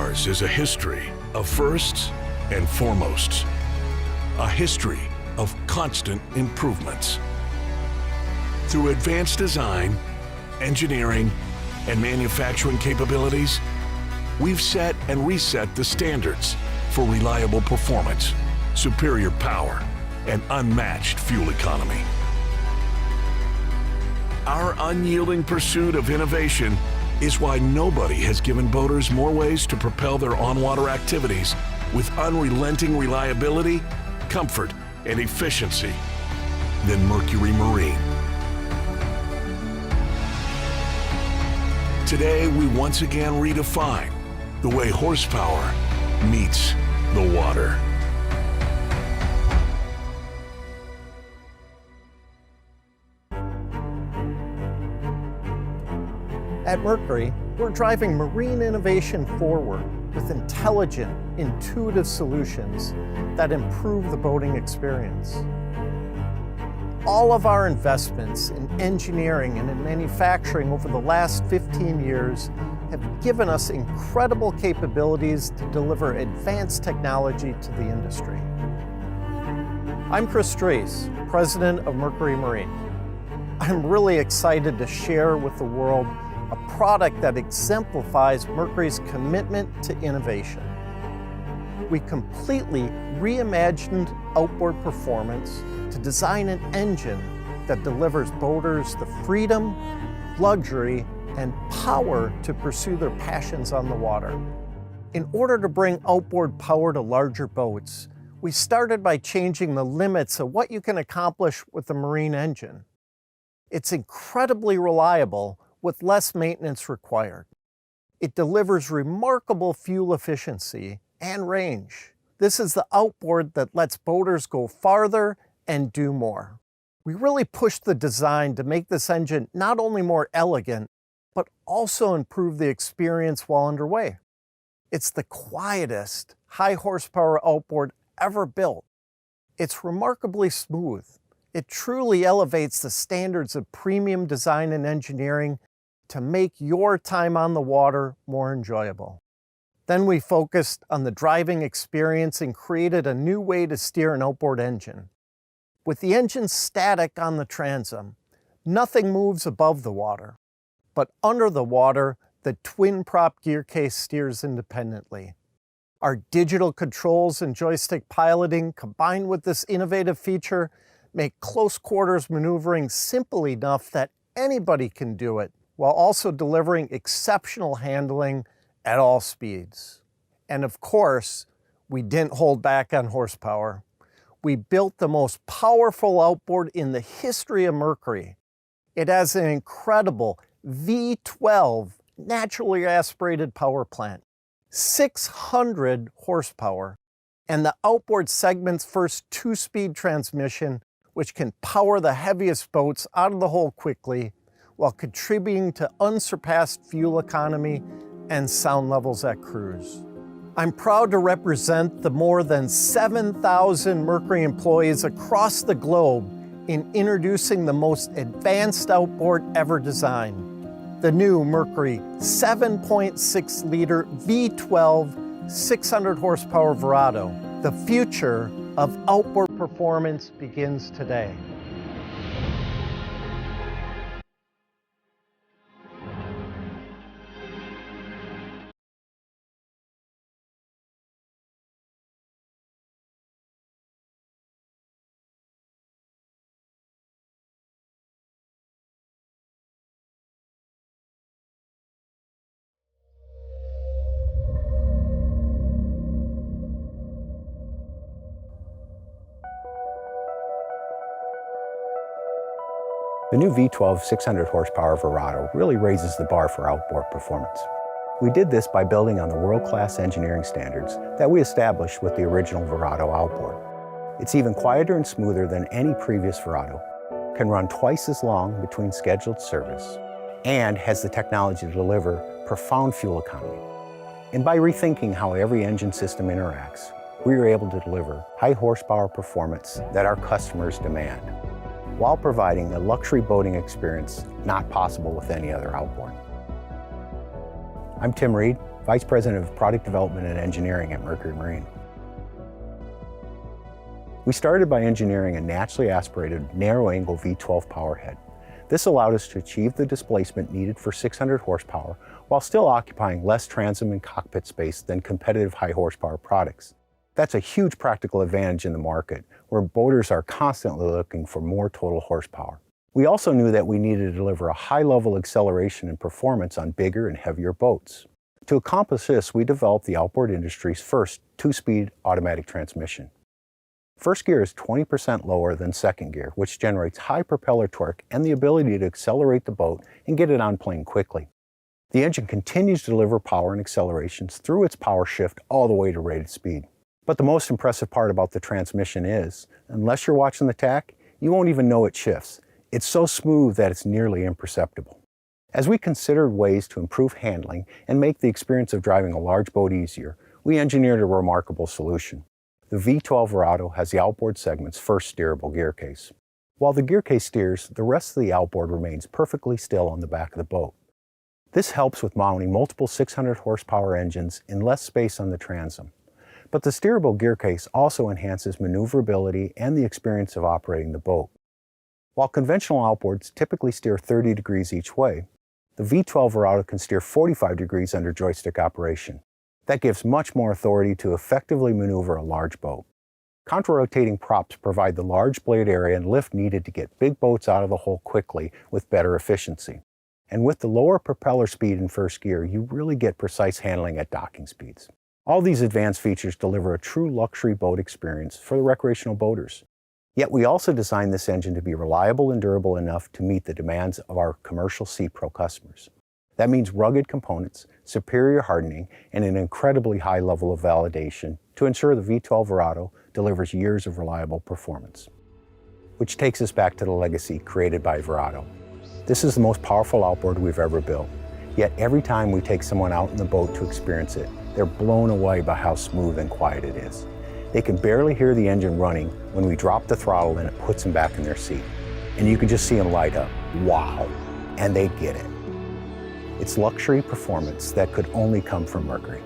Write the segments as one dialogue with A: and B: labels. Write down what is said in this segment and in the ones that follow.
A: Ours is a history of firsts and foremosts, a history of constant improvements. Through advanced design, engineering, and manufacturing capabilities, we've set and reset the standards for reliable performance, superior power, and unmatched fuel economy. Our unyielding pursuit of innovation is why nobody has given boaters more ways to propel their on-water activities with unrelenting reliability, comfort, and efficiency than Mercury Marine. Today, we once again redefine the way horsepower meets the water.
B: At Mercury, we're driving marine innovation forward with intelligent, intuitive solutions that improve the boating experience. All of our investments in engineering and in manufacturing over the last 15 years have given us incredible capabilities to deliver advanced technology to the industry. I'm Chris Drees, President of Mercury Marine. I'm really excited to share with the world a product that exemplifies Mercury's commitment to innovation. We completely reimagined outboard performance to design an engine that delivers boaters the freedom, luxury, and power to pursue their passions on the water. In order to bring outboard power to larger boats, we started by changing the limits of what you can accomplish with the marine engine. It's incredibly reliable with less maintenance required. It delivers remarkable fuel efficiency and range. This is the outboard that lets boaters go farther and do more. We really pushed the design to make this engine not only more elegant, but also improve the experience while underway. It's the quietest high horsepower outboard ever built. It's remarkably smooth. It truly elevates the standards of premium design and engineering to make your time on the water more enjoyable. Then we focused on the driving experience and created a new way to steer an outboard engine. With the engine static on the transom, nothing moves above the water. But under the water, the twin-prop gearcase steers independently. Our digital controls and joystick piloting, combined with this innovative feature, make close quarters maneuvering simple enough that anybody can do it, while also delivering exceptional handling at all speeds. And of course, we didn't hold back on horsepower. We built the most powerful outboard in the history of Mercury. It has an incredible V12 naturally aspirated power plant, 600 horsepower, and the outboard segment's first 2-speed transmission, which can power the heaviest boats out of the hole quickly, while contributing to unsurpassed fuel economy and sound levels at cruise. I'm proud to represent the more than 7,000 Mercury employees across the globe in introducing the most advanced outboard ever designed, the new Mercury 7.6-liter V12 600 horsepower Verado. The future of outboard performance begins today.
C: The new V12 600 horsepower Verado really raises the bar for outboard performance. We did this by building on the world-class engineering standards that we established with the original Verado outboard. It's even quieter and smoother than any previous Verado, can run twice as long between scheduled service, and has the technology to deliver profound fuel economy. And by rethinking how every engine system interacts, we are able to deliver high horsepower performance that our customers demand, while providing a luxury boating experience not possible with any other outboard. I'm Tim Reed, Vice President of Product Development and Engineering at Mercury Marine. We started by engineering a naturally aspirated, narrow-angle V12 powerhead. This allowed us to achieve the displacement needed for 600 horsepower while still occupying less transom and cockpit space than competitive high-horsepower products. That's a huge practical advantage in the market, where boaters are constantly looking for more total horsepower. We also knew that we needed to deliver a high-level acceleration and performance on bigger and heavier boats. To accomplish this, we developed the outboard industry's first two-speed automatic transmission. First gear is 20% lower than second gear, which generates high propeller torque and the ability to accelerate the boat and get it on plane quickly. The engine continues to deliver power and accelerations through its power shift all the way to rated speed. But the most impressive part about the transmission is, unless you're watching the tack, you won't even know it shifts. It's so smooth that it's nearly imperceptible. As we considered ways to improve handling and make the experience of driving a large boat easier, we engineered a remarkable solution. The V12 Verado has the outboard segment's first steerable gearcase. While the gearcase steers, the rest of the outboard remains perfectly still on the back of the boat. This helps with mounting multiple 600 horsepower engines in less space on the transom. But the steerable gearcase also enhances maneuverability and the experience of operating the boat. While conventional outboards typically steer 30 degrees each way, the V12 Verado can steer 45 degrees under joystick operation. That gives much more authority to effectively maneuver a large boat. Contra-rotating props provide the large blade area and lift needed to get big boats out of the hole quickly with better efficiency. And with the lower propeller speed in first gear, you really get precise handling at docking speeds. All these advanced features deliver a true luxury boat experience for the recreational boaters. Yet we also designed this engine to be reliable and durable enough to meet the demands of our commercial Sea Pro customers. That means rugged components, superior hardening, and an incredibly high level of validation to ensure the V12 Verado delivers years of reliable performance. Which takes us back to the legacy created by Verado. This is the most powerful outboard we've ever built. Yet every time we take someone out in the boat to experience it, they're blown away by how smooth and quiet it is. They can barely hear the engine running when we drop the throttle and it puts them back in their seat. And you can just see them light up. Wow! And they get it. It's luxury performance that could only come from Mercury.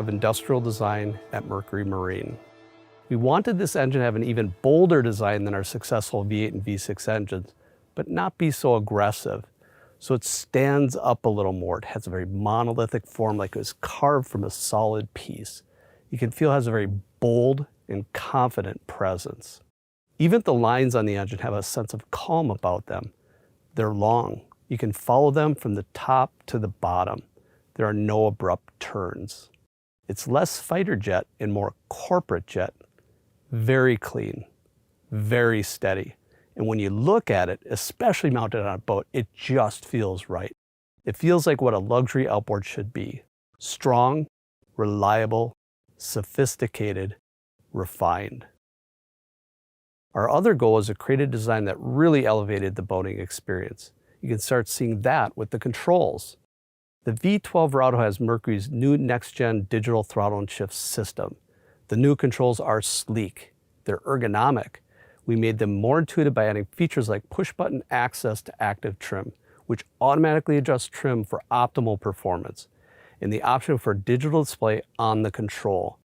D: Industrial design at Mercury Marine. We wanted this engine to have an even bolder design than our successful V8 and V6 engines, but not be so aggressive. So it stands up a little more. It has a very monolithic form, like it was carved from a solid piece. You can feel it has a very bold and confident presence. Even the lines on the engine have a sense of calm about them. They're long. You can follow them from the top to the bottom. There are no abrupt turns. It's less fighter jet and more corporate jet. Very clean, very steady. And when you look at it, especially mounted on a boat, it just feels right. It feels like what a luxury outboard should be. Strong, reliable, sophisticated, refined. Our other goal is to create a design that really elevated the boating experience. You can start seeing that with the controls. The V12 Verado has Mercury's new next-gen digital throttle and shift system. The new controls are sleek. They're ergonomic. We made them more intuitive by adding features like push-button access to active trim, which automatically adjusts trim for optimal performance, and the option for digital display on the control.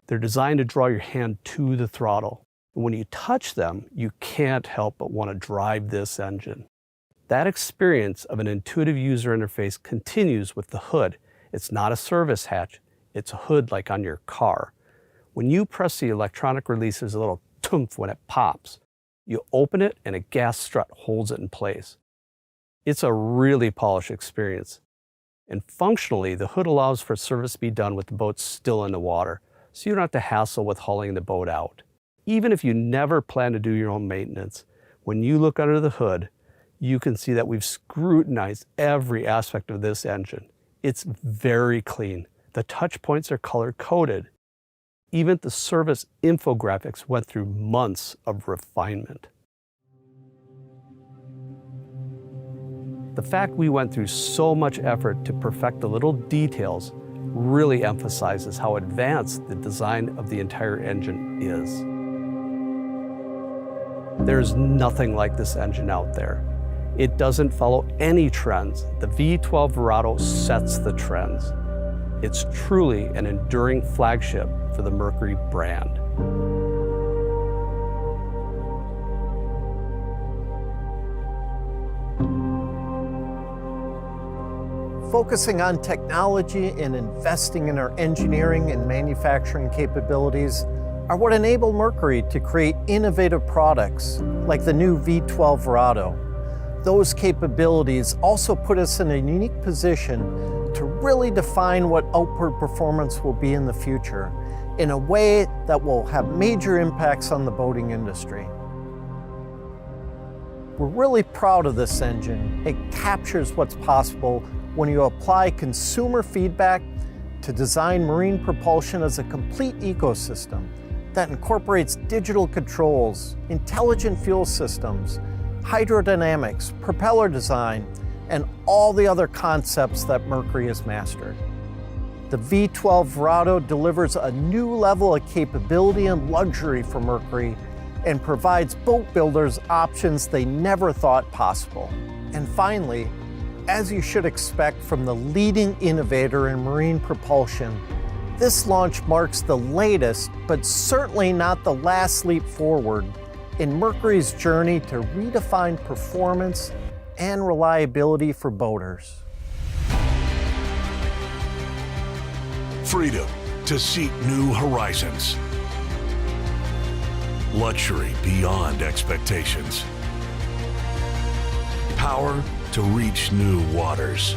D: They're designed to draw your hand to the throttle. And when you touch them, you can't help but want to drive this engine. That experience of an intuitive user interface continues with the hood. It's not a service hatch, it's a hood like on your car. When you press the electronic release, there's a little toomph when it pops. You open it and a gas strut holds it in place. It's a really polished experience. And functionally, the hood allows for service to be done with the boat still in the water, so you don't have to hassle with hauling the boat out. Even if you never plan to do your own maintenance, when you look under the hood, you can see that we've scrutinized every aspect of this engine. It's very clean. The touch points are color-coded. Even the service infographics went through months of refinement. The fact we went through so much effort to perfect the little details really emphasizes how advanced the design of the entire engine is. There's nothing like this engine out there. It doesn't follow any trends. The V12 Verado sets the trends. It's truly an enduring flagship for the Mercury brand.
B: Focusing on technology and investing in our engineering and manufacturing capabilities are what enable Mercury to create innovative products like the new V12 Verado. Those capabilities also put us in a unique position to really define what outboard performance will be in the future in a way that will have major impacts on the boating industry. We're really proud of this engine. It captures what's possible when you apply consumer feedback to design marine propulsion as a complete ecosystem that incorporates digital controls, intelligent fuel systems, hydrodynamics, propeller design, and all the other concepts that Mercury has mastered. The V12 Verado delivers a new level of capability and luxury for Mercury and provides boat builders options they never thought possible. And finally, as you should expect from the leading innovator in marine propulsion, this launch marks the latest, but certainly not the last leap forward in Mercury's journey to redefine performance and reliability for boaters.
A: Freedom to seek new horizons. Luxury beyond expectations. Power to reach new waters.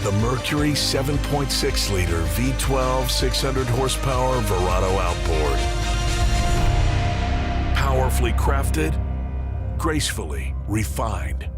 A: The Mercury 7.6-liter V12 600 horsepower Verado outboard. Powerfully crafted, gracefully refined.